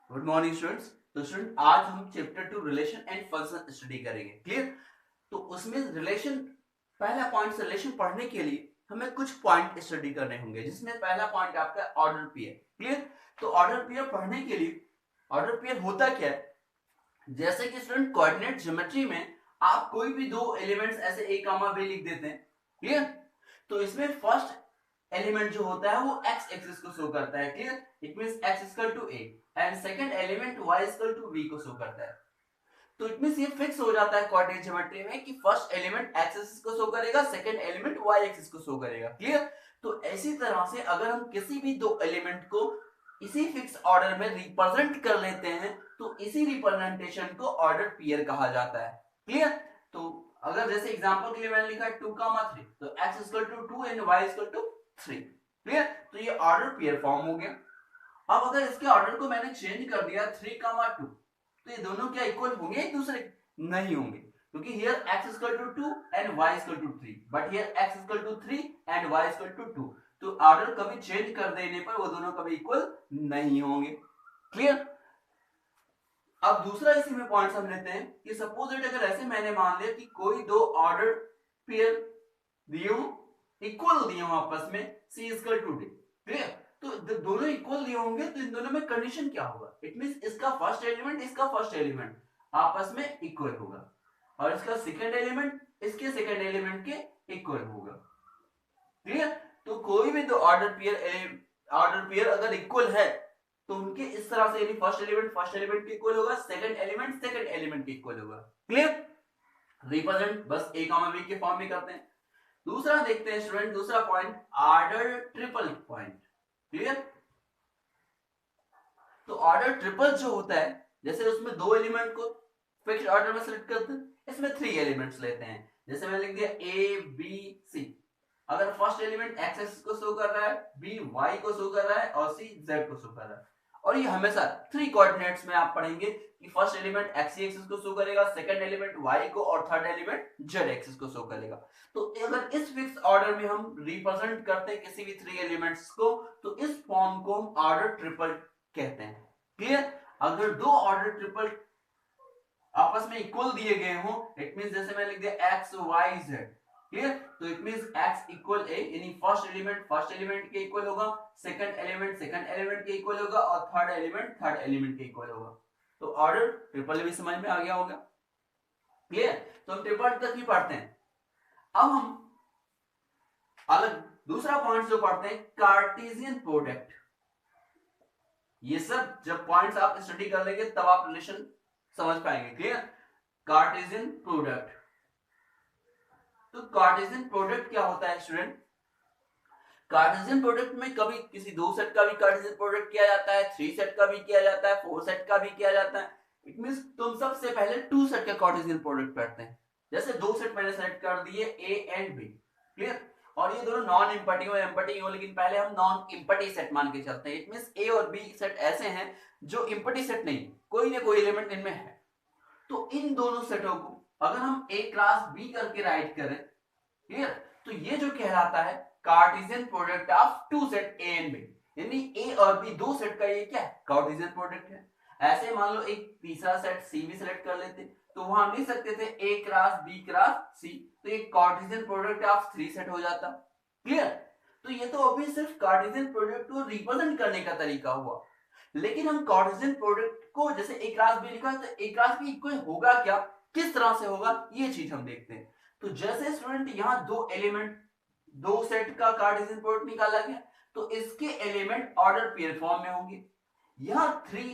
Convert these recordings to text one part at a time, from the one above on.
Good morning students. तो student आज हम chapter 2 relation and function study करेंगे। क्लियर? तो उसमें रिलेशन, पहला पॉइंट रिलेशन पढ़ने के लिए हमें कुछ पॉइंट स्टडी करने होंगे, जिसमें पहला पॉइंट आपका ऑर्डर पेयर। क्लियर? तो ऑर्डर पेयर पढ़ने के लिए ऑर्डर पेयर होता क्या है? जैसे कि स्टूडेंट कोऑर्डिनेट ज्योमेट्री में आप कोई भी दो एलिमेंट्स ऐसे a कामा b लिख देते हैं। क्लियर? तो इसमें फर्स्ट एलिमेंट जो होता है वो x एक्सिस को शो करता है। Clear? It means x equal to a and second element y equal to b को शो करता है। तो इट मींस ये फिक्स हो जाता है कोऑर्डिनेट ज्योमेट्री में कि फर्स्ट एलिमेंट x एक्सिस को शो करेगा, सेकंड एलिमेंट y एक्सिस को शो करेगा। क्लियर? तो इसी तरह से अगर हम किसी भी दो एलिमेंट को इसी फिक्स ऑर्डर में रिप्रेजेंट कर लेते हैं तो इसी रिप्रेजेंटेशन को ऑर्डर पेयर कहा जाता है। क्लियर? तो अगर जैसे एग्जांपल के लिए मैंने लिखा है 2, 3 तो x equal to 2 and y equal to 3। Clear? तो ये ऑर्डर पेयर फॉर्म हो गया। अब अगर इसके ऑर्डर को मैंने चेंज कर दिया 3, 2 तो ये दोनों क्या इक्वल होंगे एक दूसरे? नहीं होंगे, क्योंकि here x equal to 2 and y equal to 3, but here x equal to 3 and y equal to 2। तो ऑर्डर कभी चेंज कर देने पर वो दोनों कभी इक्वल नहीं होंगे। क्लियर? अब दूसरा इसी में पॉइंट हम लेते हैं कि सपोज इट अगर ऐसे मैंने मान लिया कि कोई दो ऑर्डर पेयर दिए हो, इक्वल दिए हो आपस में, c equal to d। Clear? तो दोनों इक्वल दिए होंगे तो इन दोनों में कंडीशन क्या होगा? इट मींस इसका फर्स्ट एलिमेंट इसका फर्स्ट एलिमेंट आपस में इक्वल होगा और इसका सेकंड एलिमेंट इसके सेकंड एलिमेंट के इक्वल होगा। क्लियर? तो कोई भी दो ऑर्डर पेयर अगर इक्वल है तो उनके इस तरह से, यानी फर्स्ट एलिमेंट के इक्वल होगा, सेकंड एलिमेंट के इक्वल होगा। क्लियर? रिप्रेजेंट बस a कॉमा b के फॉर्म में करते हैं। दूसरा देखते हैं स्टूडेंट, दूसरा point order triple point. Clear? तो ऑर्डर ट्रिपल जो होता है, जैसे उसमें दो एलिमेंट को फिक्स्ड ऑर्डर में सेलेक्ट करते हैं, इसमें 3 एलिमेंट्स लेते हैं। जैसे मैंने लिख दिया a b c। अगर फर्स्ट एलिमेंट एक्स को शो कर रहा है, बी वाई को शो कर रहा है और सी जेड को शो कर रहा है, और ये हमेशा 3 कोऑर्डिनेट्स में आप पढ़ेंगे कि फर्स्ट एलिमेंट एक्स एक्सिस को शो करेगा, सेकंड एलिमेंट वाई को और थर्ड एलिमेंट जेड एक्सिस को शो करेगा। तो अगर इस फिक्स ऑर्डर में हम रिप्रेजेंट करते हैं किसी भी 3 एलिमेंट्स को तो इस फॉर्म को हम ऑर्डर ट्रिपल कहते हैं। क्लियर? अगर दो ऑर्डर ट्रिपल आपस में इक्वल दिए गए हो, इट मींस जैसे मैंने लिख दिया एक्स वाई जेड। क्लियर? तो it means x equal a, यानी फर्स्ट एलिमेंट के इक्वल होगा, सेकंड एलिमेंट के इक्वल होगा और थर्ड एलिमेंट के इक्वल होगा। तो ऑर्डर ट्रिपल भी समझ में आ गया होगा। क्लियर? तो हम ट्रिपल तक ही पढ़ते हैं। अब हम अलग दूसरा पॉइंट जो पढ़ते हैं, कार्टेशियन प्रोडक्ट। ये सब जब पॉइंट्स आप स्टडी कर लेंगे तब आप रिलेशन समझ पाएंगे। क्लियर? Cartesian product. तो कार्टेशियन प्रोडक्ट क्या होता है स्टूडेंट? कार्टेशियन प्रोडक्ट में कभी किसी दो सेट का भी कार्टेशियन प्रोडक्ट किया जाता है, 3 सेट का भी किया जाता है, 4 सेट का भी किया जाता है। इट मींस तुम सबसे पहले 2 सेट का कार्टेशियन प्रोडक्ट करते हैं। जैसे दो सेट मैंने सेलेक्ट कर दिए ए एंड बी। क्लियर? और ये दोनों नॉन इंपटिंग और इंपटिंग हो, लेकिन पहले हम नॉन इंपटी सेट मान के चलते हैं। इट मींस ए और बी सेट ऐसे हैं जो इंपटी सेट नहीं, कोई ना कोई एलिमेंट इनमें है। तो इन दोनों सेटों को अगर हम ए क्लास बी करके राइट करें, क्लियर, तो ये जो कहलाता है Cartesian product of two set A and B. यानी ए और बी दो सेट का ये क्या है? कार्टेशियन प्रोडक्ट है। ऐसे मान लो एक तीसरा सेट सी भी सिलेक्ट कर लेते तो वहां लिख सकते थे ए क्रॉस बी क्रॉस सी, तो ये कार्टेशियन प्रोडक्ट ऑफ 3 सेट हो जाता। क्लियर? तो ये तो अभी सिर्फ कार्टेशियन प्रोडक्ट को रिप्रेजेंट करने का तरीका हुआ, लेकिन हम कार्टेशियन प्रोडक्ट को जैसे ए क्रॉस बी लिखा है तो ए क्रॉस बी इक्वल होगा क्या, किस तरह से होगा, ये चीज हम देखते हैं। तो जैसे स्टूडेंट यहां दो एलिमेंट, दो सेट का कार्टेशियन प्रोडक्ट निकाला गया तो इसके एलिमेंट ऑर्डर पेयर फॉर्म में होंगे। यहां 3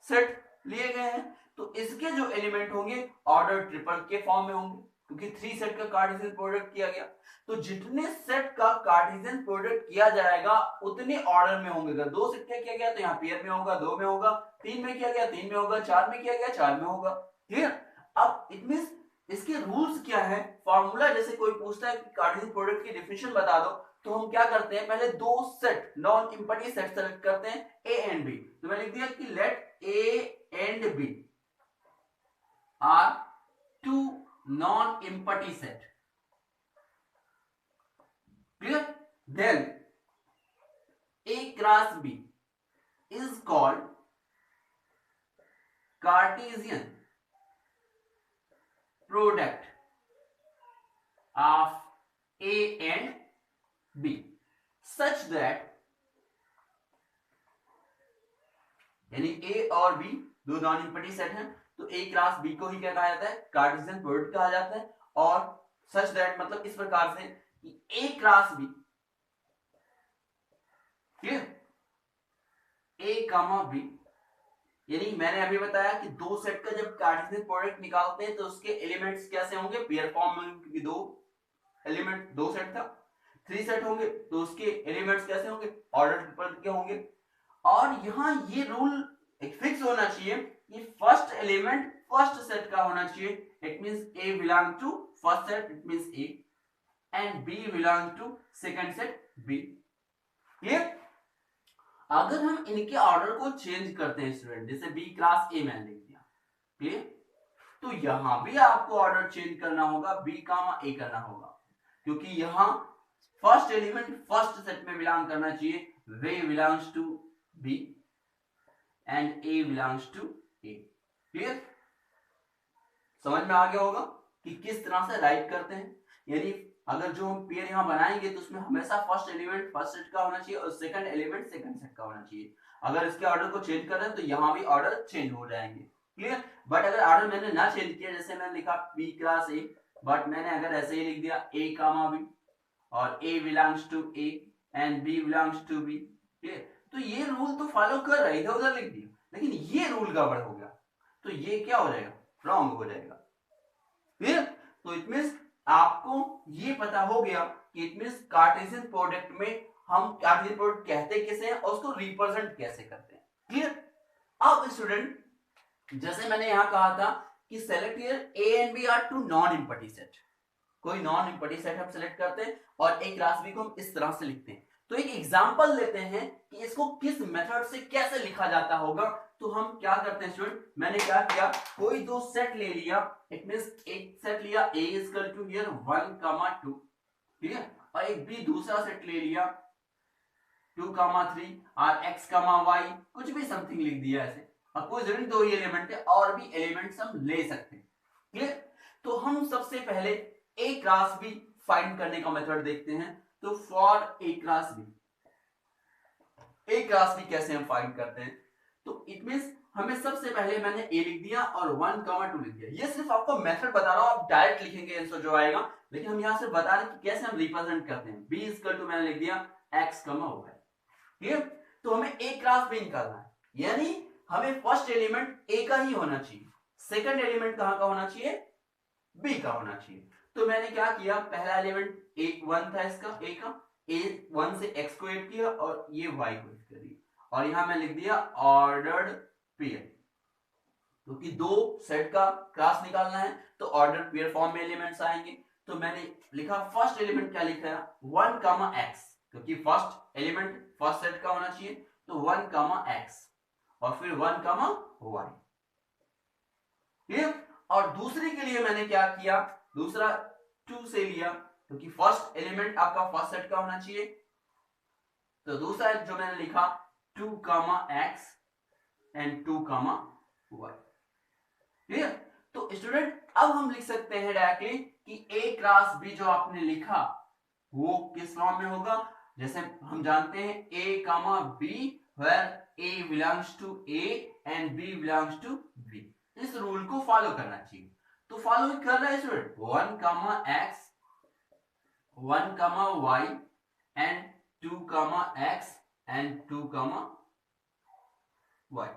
सेट लिए गए हैं तो इसके जो एलिमेंट होंगे ऑर्डर ट्रिपल के फॉर्म में होंगे, क्योंकि 3 सेट का कार्टेशियन प्रोडक्ट किया गया। तो जितने सेट का कार्टेशियन प्रोडक्ट किया जाएगा उतने ऑर्डर में होंगे। अगर 2 सेट का किया गया तो यहाँ पेयर में होगा, 2 में होगा, 3 में किया गया 3 में होगा, 4 में किया गया 4 में होगा। क्लियर? अब इट मींस इसके रूल्स क्या है, फॉर्मूला, जैसे कोई पूछता है कि कार्टेशियन प्रोडक्ट की डेफिनेशन बता दो तो हम क्या करते हैं, पहले दो set non empty set select करते हैं ए एंड बी। तो मैं लिख दिया कि let A and B are two non empty set. Clear? Then A cross B is called Cartesian product of A and B such that, यानी A और B दो नॉन इम्पटी सेट हैं, तो A क्लास B को ही क्या कहा जाता है, कार्टेशियन प्रोडक्ट कहा जाता है। और सच दैट मतलब इस प्रकार से कि A cross B, clear, A comma B, यानी मैंने अभी बताया कि दो सेट का जब कार्टेशियन प्रोडक्ट निकालते हैं तो उसके एलिमेंट्स कैसे होंगे, पेयर फॉर्म में, क्योंकि दो एलिमेंट, दो सेट था, 3 सेट होंगे तो उसके एलिमेंट्स कैसे होंगे, ऑर्डर पर के होंगे। और यहां ये रूल एक फिक्स होना चाहिए कि फर्स्ट एलिमेंट फर्स्ट सेट का होना चाहिए। It means A belong to first set, it means A, and B belong to second set B। Clear? अगर हम इनके ऑर्डर को चेंज करते हैं स्टूडेंट, जैसे B क्लास A मैंने लिख दिया, क्लियर, तो यहां भी आपको ऑर्डर चेंज करना होगा, B कामा A करना होगा, क्योंकि यहां फर्स्ट एलिमेंट फर्स्ट सेट में बिलोंग करना चाहिए, वे belongs to B and A belongs to A। Clear? समझ में आ गया होगा कि किस तरह से राइट करते हैं। यानी अगर जो हम पेयर यहां बनाएंगे तो उसमें हमेशा फर्स्ट एलिमेंट फर्स्ट सेट का होना चाहिए और सेकंड एलिमेंट सेकंड सेट का होना चाहिए। अगर इसके ऑर्डर को चेंज कर रहे हैं तो यहां भी ऑर्डर चेंज हो जाएंगे। क्लियर? बट अगर ऑर्डर मैंने ना चेंज किया, जैसे मैंने लिखा B क्लास A, बट मैंने अगर ऐसे ही लिख दिया A कामा B और A belongs to A and B belongs to B, clear, तो ये रूल तो फॉलो कर रहा है, इधर उधर लिख दिया, लेकिन ये रूल गड़बड़ हो गया तो ये क्या हो जाएगा, रॉन्ग हो जाएगा। क्लियर? तो इट मींस आपको ये पता हो गया कि इट मींस कार्टेशियन प्रोडक्ट में हम कार्टेशियन प्रोडक्ट कहते किसे हैं और उसको रिप्रेजेंट कैसे करते हैं। क्लियर? अब स्टूडेंट, जैसे मैंने यहां कहा था कि select here A and B are two non empty set, कोई नॉन इम्पटी सेट हम सेलेक्ट करते हैं और A क्लास B को हम इस तरह से लिखते हैं। तो एक एग्जांपल लेते हैं कि इसको किस मेथड से कैसे लिखा जाता होगा। तो हम क्या करते हैं स्टूडेंट, मैंने क्या किया, कोई दो सेट ले लिया, इट मींस एक सेट लिया A is equal to here 1, 2, ठीक है, और एक भी दूसरा सेट ले लिया 2, 3 और x, y, कुछ भी समथिंग लिख दिया ऐसे, और कोई जरूरी दो ही एलिमेंट है, और भी एलिमेंट्स हम ले सकते हैं। क्लियर? तो हम सबसे पहले A क्लास B फाइंड करने का मेथड देखते हैं। तो for A cross B, A cross B कैसे हम फाइंड करते हैं, तो इट मींस हमें सबसे पहले मैंने A लिख दिया और 1, 2 लिख दिया। ये सिर्फ आपको मेथड बता रहा हूं, आप डायरेक्ट लिखेंगे आंसर जो आएगा, लेकिन हम यहां से बता रहे हैं कि कैसे हम रिप्रेजेंट करते हैं। B इक्वल टू मैंने लिख दिया x, y। क्लियर? तो हमें A क्लास B निकालना है, यानी हमें फर्स्ट एलिमेंट A का ही होना चाहिए, सेकंड एलिमेंट कहां का होना चाहिए, B का होना चाहिए। तो मैंने क्या किया, पहला एलिमेंट 1 था इसका A का, A1 से x को ऐड किया और ये y को ऐड कर दिया, और यहां मैं लिख दिया ऑर्डर्ड पेयर, क्योंकि दो सेट का क्लास निकालना है तो ऑर्डर पेयर फॉर्म में एलिमेंट्स आएंगे। तो मैंने लिखा फर्स्ट एलिमेंट क्या लिखा है, 1, x, क्योंकि फर्स्ट एलिमेंट फर्स्ट सेट का होना चाहिए, तो 1, x और फिर 1, y। ठीक? और दूसरे के लिए मैंने क्या किया, दूसरा 2 से लिया, क्योंकि फर्स्ट एलिमेंट आपका फर्स्ट सेट का होना चाहिए, तो दूसरा जो मैंने लिखा 2, x एंड 2, y। क्लियर? तो स्टूडेंट अब हम लिख सकते हैं डायरेक्टली कि A क्लास B जो आपने लिखा वो किस फॉर्म में होगा, जैसे हम जानते हैं A, B where A belongs to A and B belongs to B। इस रूल को फॉलो करना चाहिए, तो फॉलो कर रहे हैं student, 1, x, 1, y and 2, x and 2, y।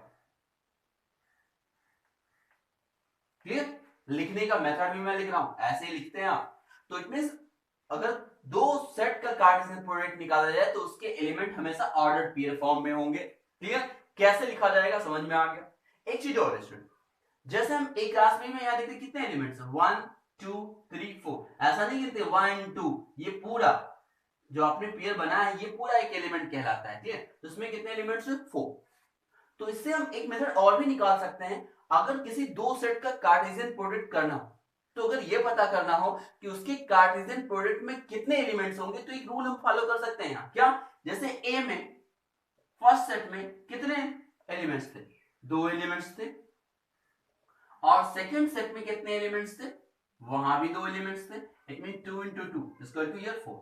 Clear? लिखने का मेथड भी मैं लिख रहा हूं, ऐसे ही लिखते हैं आप। तो इट मींस अगर दो सेट का कार्टेशियन प्रोडक्ट निकाला जाए तो उसके एलिमेंट हमेशा ऑर्डर्ड पेयर फॉर्म में होंगे। क्लियर? कैसे लिखा जाएगा समझ में आ गया। एक चीज और स्टूडेंट, जैसे हम एक क्लास में यहां देखते कितने एलिमेंट्स हैं, 1, 2, 3, 4, ऐसा नहीं लिखते 1, 2, ये पूरा जो आपने पेयर बना है ये पूरा एक एलिमेंट कहलाता है। क्लियर? तो इसमें कितने एलिमेंट्स हैं, 4। तो इससे हम एक मेथड और भी निकाल सकते हैं, अगर किसी दो सेट का कार्टेशियन प्रोडक्ट करना हो, तो अगर ये पता करना हो कि उसके कार्टेशियन प्रोडक्ट में कितने एलिमेंट्स होंगे, तो एक रूल हम फॉलो कर सकते हैं यहाँ। क्या? जैसे ए में फर्स्ट सेट में कितने एलिमेंट्स थे, 2 एलिमेंट्स थे, और सेकंड सेट में कितने एलिमेंट्स थे, वहां भी 2 एलिमेंट्स थे, it mean 2 into 2 equal to 4।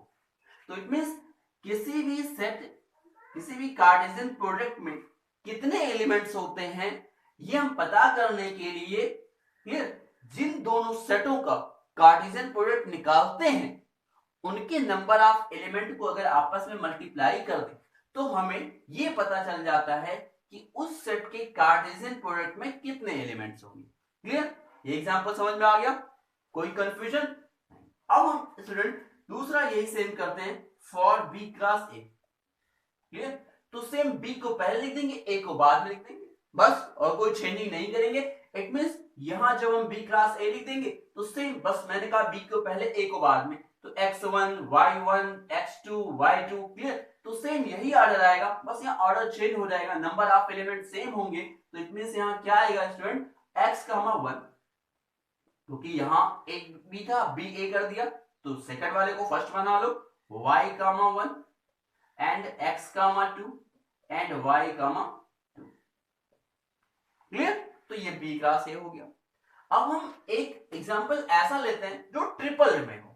तो इट मीन्स किसी भी सेट, किसी भी कार्टेशियन प्रोडक्ट में कितने एलिमेंट्स होते हैं, ये हम पता करने के लिए क्लियर जिन दोनों सेटों का कार्टेशियन प्रोडक्ट निकालते हैं उनके नंबर ऑफ एलिमेंट को अगर आपस में मल्टीप्लाई कर दें तो हमें ये पता चल जाता है कि उस सेट के कार्टेशियन प्रोडक्ट में कितने एलिमेंट्स होंगे। क्लियर, ये एग्जांपल समझ में आ गया, कोई कंफ्यूजन? अब हम स्टूडेंट दूसरा यही सेम करते हैं for B cross A. Clear, तो सेम बी को पहले लिख देंगे, ए को बाद में लिख देंगे, बस, और कोई चेंजिंग नहीं करेंगे। इट मींस यहां जब हम बी क्रॉस ए लिख देंगे तो सेम, बस मैंने कहा बी को पहले ए को बाद में, तो x1 y1 x2 y2। Clear, तो सेम यही ऑर्डर आएगा, बस यहाँ ऑर्डर चेंज हो जाएगा, नंबर ऑफ एलिमेंट सेम होंगे। तो इट मींस यहाँ क्या आएगा स्टूडेंट, x, 1, क्योंकि यहाँ एक बी था, बी ए कर दिया, तो सेकंड वाले को फर्स्ट बना लो, y, 1 and x, 2 and y, 2। Clear, तो ये बी क्रॉस ए हो गया। अब हम एक एग्जांपल ऐसा लेते हैं जो ट्रिपल में हो।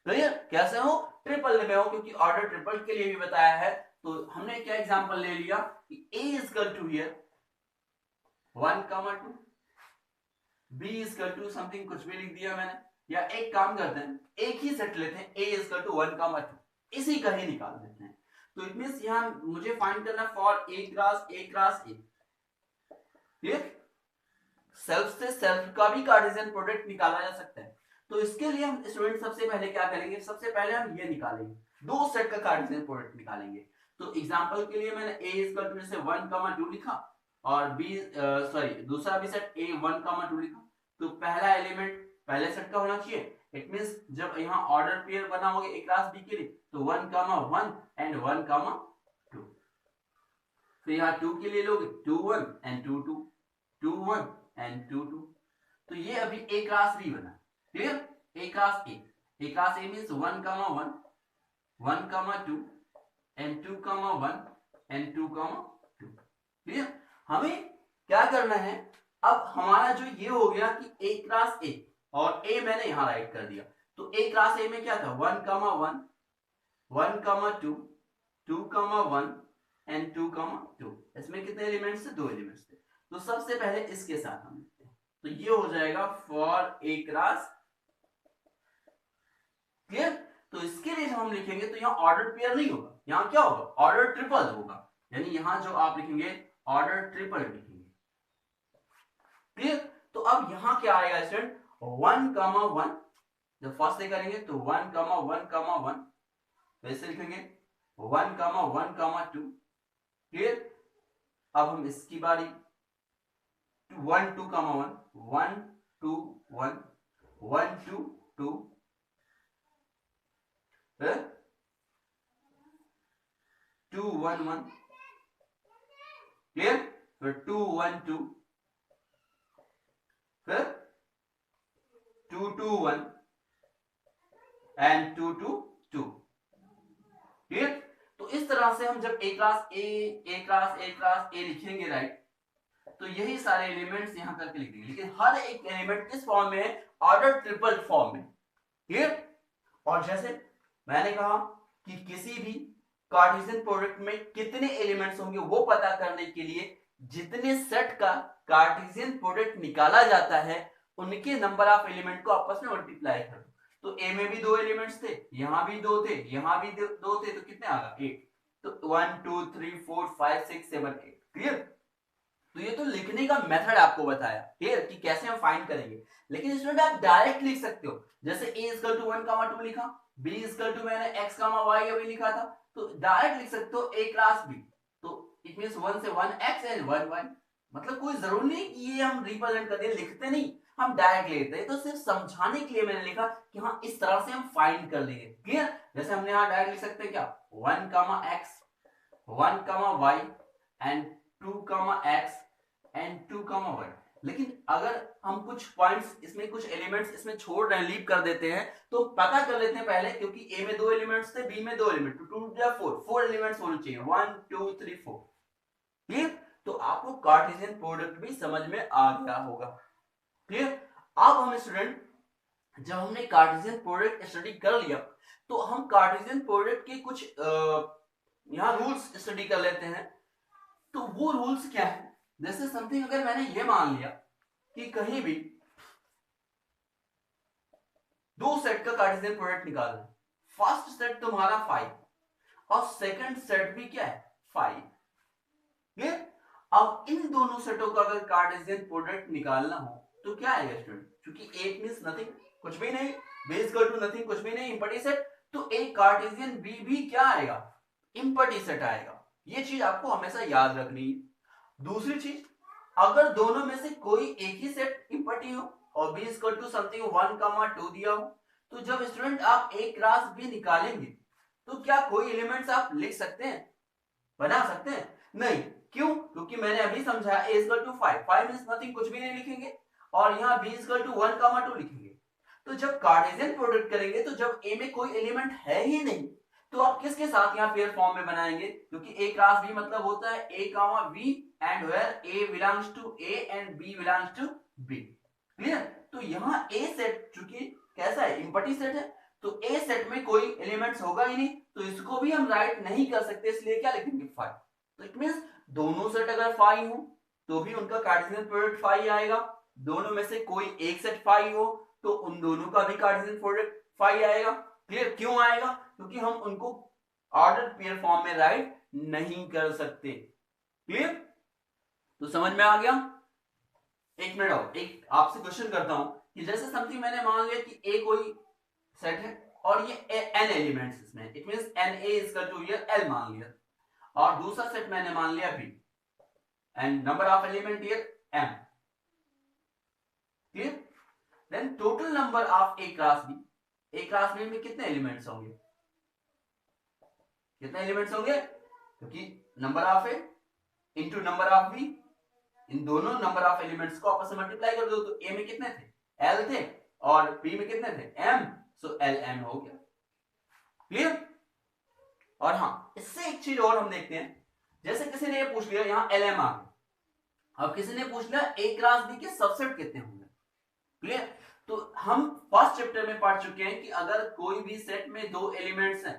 क्लियर, कैसे हो, ट्रिपल में हो, क्योंकि ऑर्डर ट्रिपल के लिए भी बताया है। तो हमने क्या एग्जांपल ले लिया कि a equal to here 1, 2, b equal to something, कुछ भी लिख दिया मैंने, या एक काम करते हैं एक ही सेट लेते हैं, a इक्वल टू 1, 2, इसी का ही निकाल देते हैं। तो इट मींस यहां मुझे फाइंड करना for a cross a। Clear, self से सेल्फ का भी कार्टेशियन प्रोडक्ट निकाला जा सकता है। तो इसके लिए हम स्टूडेंट सबसे पहले क्या करेंगे, सबसे पहले हम ये निकालेंगे, दो सेट का कार्टेशियन प्रोडक्ट निकालेंगे। तो एग्जांपल के लिए मैंने a इक्वल टू से 1, 2 लिखा, और b दूसरा भी सेट a 1, 2 लिखा। तो पहला एलिमेंट पहले सेट का होना चाहिए। इट मींस जब यहाँ ऑर्डर पेयर बनाओगे a क्रॉस b के लिए, तो 1, 1 एंड 1, 2। तो यहाँ 2 के लिए लोगे 2, 1 एंड 2, 2, 2, 1 एंड 2, 2। तो ये अभी a क्रॉस b बना। Clear, a cross a means 1, 1, 1, 2 and 2, 1 and 2, 2। Clear, हमें क्या करना है, अब हमारा जो ये हो गया कि a क्रॉस a, और a मैंने यहां राइट कर दिया। तो a क्रॉस a में क्या था, 1, 1, 1, 2, 2, 1 एंड 2, 2। इसमें कितने एलिमेंट्स थे, 2 एलिमेंट्स थे। तो सबसे पहले इसके साथ हम लिखते हैं, तो ये हो जाएगा फॉर a क्रॉस। क्लियर, तो इसके लिए जब हम लिखेंगे तो यहाँ ऑर्डर पेयर नहीं होगा, यहाँ क्या होगा, ऑर्डर ट्रिपल होगा, यानी यहाँ जो आप लिखेंगे ऑर्डर ट्रिपल लिखेंगे। क्लियर, तो अब यहाँ क्या आएगा स्टूडेंट, 1, 1, जब फर्स्ट से करेंगे तो 1, 1, 1, वैसे लिखेंगे 1, 1, 2। क्लियर, अब हम इसकी बारी 1, 2, 1, 1, 2, 1, 1, 2, 2, 2, 1, 1। क्लियर, फिर 2, 1, 2, फिर 2, 2, 1 एंड 2, 2, 2। क्लियर, तो इस तरह से हम जब a क्रॉस a लिखेंगे, राइट, तो यही सारे एलिमेंट्स यहां करके लिख देंगे, लेकिन हर एक एलिमेंट किस फॉर्म में है, ऑर्डर ट्रिपल फॉर्म में। क्लियर, और जैसे मैंने कहा कि किसी भी कार्टेशियन प्रोडक्ट में कितने एलिमेंट्स होंगे वो पता करने के लिए जितने सेट का कार्टेशियन प्रोडक्ट निकाला जाता है उनके नंबर ऑफ एलिमेंट को आपस में मल्टीप्लाई कर दो। तो ए में भी 2 एलिमेंट्स थे, यहां भी 2 थे, यहां भी 2 थे, तो कितने आ गए, 8। तो 1, 2, 3, 4, 5, 6, 7, 8। क्लियर, तो ये तो लिखने का मेथड आपको बताया, क्लियर, कि कैसे हम फाइंड करेंगे। लेकिन स्टूडेंट आप डायरेक्ट लिख सकते हो, जैसे a इक्वल टू 1, 2 लिखा, b इक्वल टू मैंने x, y अभी लिखा था, तो डायरेक्ट लिख सकते हो a क्रॉस b। तो इट मींस 1 से 1 x एंड 1 y। मतलब कोई जरूरी नहीं कि ये हम रिप्रेजेंट कर दें, लिखते नहीं, हम डायरेक्ट लेते हैं। तो सिर्फ समझाने के लिए मैंने लिखा कि हाँ इस तरह से हम फाइंड कर लेंगे। क्लियर, जैसे हमने यहाँ डायरेक्ट लिख सकते हैं क्या, 1, x, 1, y and 2, x and 2, y। लेकिन अगर हम कुछ पॉइंट्स इसमें, कुछ एलिमेंट्स इसमें छोड़ रहे हैं, लीव कर देते हैं, तो पता कर लेते हैं पहले, क्योंकि a में 2 एलिमेंट्स थे, b में 2 एलिमेंट, तो 2 या 4 एलिमेंट्स होने चाहिए, 1, 2, 3, 4। क्लियर, तो आपको कार्टेशियन प्रोडक्ट भी समझ में आ गया होगा। क्लियर। अब हम स्टूडेंट जब हमने कार्टेशियन प्रोडक्ट स्टडी कर लिया तो हम कार्टेशियन प्रोडक्ट के कुछ यहाँ रूल्स स्टडी कर लेते हैं। तो वो रूल्स क्या है, जैसे समथिंग अगर मैंने ये मान लिया कि कहीं भी दो सेट का कार्टेशियन प्रोडक्ट निकालना, फर्स्ट सेट तुम्हारा 5 और सेकंड सेट भी क्या है 5, क्लियर। अब इन दोनों सेटों का अगर कार्टेशियन प्रोडक्ट निकालना हो तो क्या आएगा स्टूडेंट, क्योंकि एक मींस नथिंग कुछ भी नहीं, बी इक्वल टू नथिंग कुछ भी नहीं, इम्पटी सेट, तो एक कार्टेशियन बी भी क्या आएगा इम्पटी सेट आएगा। ये चीज आपको हमेशा याद रखनी है। दूसरी चीज, अगर दोनों में से कोई एक ही सेट इम्पटी हो और बी इक्वल टू समथिंग 1, 2 दिया हो, तो जब स्टूडेंट आप ए क्रॉस बी निकालेंगे तो क्या कोई एलिमेंट्स आप लिख सकते हैं, बना सकते हैं? नहीं। क्यों? क्योंकि मैंने अभी समझा a equal to 5 means nothing कुछ भी नहीं लिखेंगे और यहाँ b इक्वल टू 1, 2 लिखेंगे। तो जब कार्टेशियन प्रोडक्ट करेंगे तो जब a में कोई एलिमेंट है ही नहीं तो आप किसके साथ यहाँ पेयर फॉर्म में बनाएंगे, क्योंकि a क्रॉस b मतलब होता है a v and where a belongs to a and b belongs to b, clear. तो यहाँ a सेट चूंकि कैसा है इम्पटी सेट है तो a सेट में कोई एलिमेंट्स होगा ही नहीं तो इसको भी हम राइट नहीं कर सकते, इसलिए क्या लिखेंगे 5। तो इट मींस दोनों सेट अगर 5 हो तो भी उनका कार्टेशियन प्रोडक्ट 5 आएगा, दोनों में से कोई एक सेट 5 हो तो उन दोनों का भी कार्टेशियन प्रोडक्ट 5 आएगा, क्लियर। क्यों आएगा? क्योंकि हम उनको ऑर्डर पेयर फॉर्म में राइट नहीं कर सकते, क्लियर। तो समझ में आ गया। एक मिनट और एक आपसे क्वेश्चन करता हूं कि जैसे समथिंग मैंने मान लिया कि ए कोई सेट है और ये n एलिमेंट्स इसमें, it means n a equal to ये l मान लिया, और दूसरा सेट मैंने मान लिया b and number of element here m, clear. Then total number of a cross b में कितने एलिमेंट्स होंगे, कितने एलिमेंट्स होंगे, क्योंकि number of a into number of b, इन दोनों नंबर ऑफ एलिमेंट्स को आपस में मल्टीप्लाई कर दो तो a में कितने थे l थे और b में कितने थे m, सो lm हो गया, क्लियर। और हाँ इससे एक चीज और हम देखते हैं, जैसे किसी ने ये पूछ लिया यहाँ lm आ गया, अब किसी ने पूछ लिया a क्रॉस b के सबसेट कितने होंगे, क्लियर। तो हम फर्स्ट चैप्टर में पढ़ चुके हैं कि अगर कोई भी सेट में दो एलिमेंट्स हैं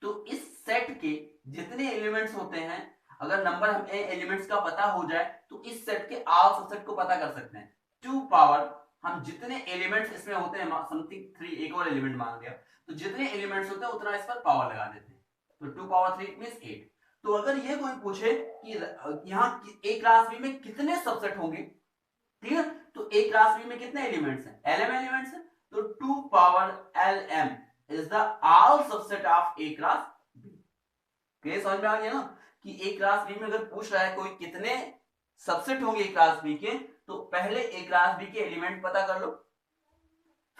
तो इस सेट के जितने एलिमेंट्स होते हैं अगर नंबर हमें एलिमेंट्स का पता हो जाए तो इस सेट के ऑल सबसेट को पता कर सकते हैं। 2 पावर हम जितने एलिमेंट्स इसमें होते हैं समथिंग 3 एक और एलिमेंट मान लिया तो जितने एलिमेंट्स होते हैं उतना इस पर पावर लगा देते हैं, तो 2 पावर 3 मींस 8। तो अगर ये कोई पूछे कि यहाँ a क्लास b में कितने सबसेट होंगे, क्लियर, तो a क्लास b में कितने एलिमेंट्स हैं lm एलिमेंट्स हैं, तो 2 power lm is the all subset of a cross b। Clear, समझ में आ गया ना कि a क्लास b में अगर पूछ रहा है कोई कितने सबसेट होंगे a क्लास b के, तो पहले a क्लास b के एलिमेंट पता कर लो,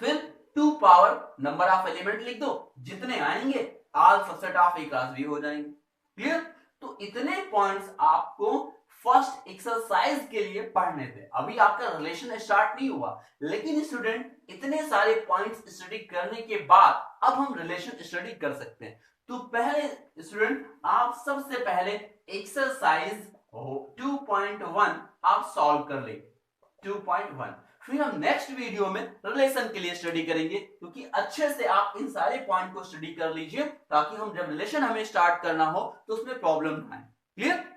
फिर 2 पावर नंबर ऑफ एलिमेंट लिख दो, जितने आएंगे all subset of a cross b हो जाएंगे, क्लियर। तो इतने पॉइंट्स आपको फर्स्ट एक्सरसाइज के लिए पढ़ने थे, अभी आपका रिलेशन स्टार्ट नहीं हुआ, लेकिन स्टूडेंट इतने सारे पॉइंट्स स्टडी करने के बाद अब हम रिलेशन स्टडी कर सकते हैं। तो पहले स्टूडेंट आप सबसे पहले एक्सरसाइज 2.1 आप सॉल्व कर ले 2.1, फिर हम नेक्स्ट वीडियो में रिलेशन के लिए स्टडी करेंगे, क्योंकि अच्छे से आप इन सारे पॉइंट को स्टडी कर लीजिए ताकि हम जब रिलेशन हमें स्टार्ट करना हो तो उसमें प्रॉब्लम ना आए, क्लियर।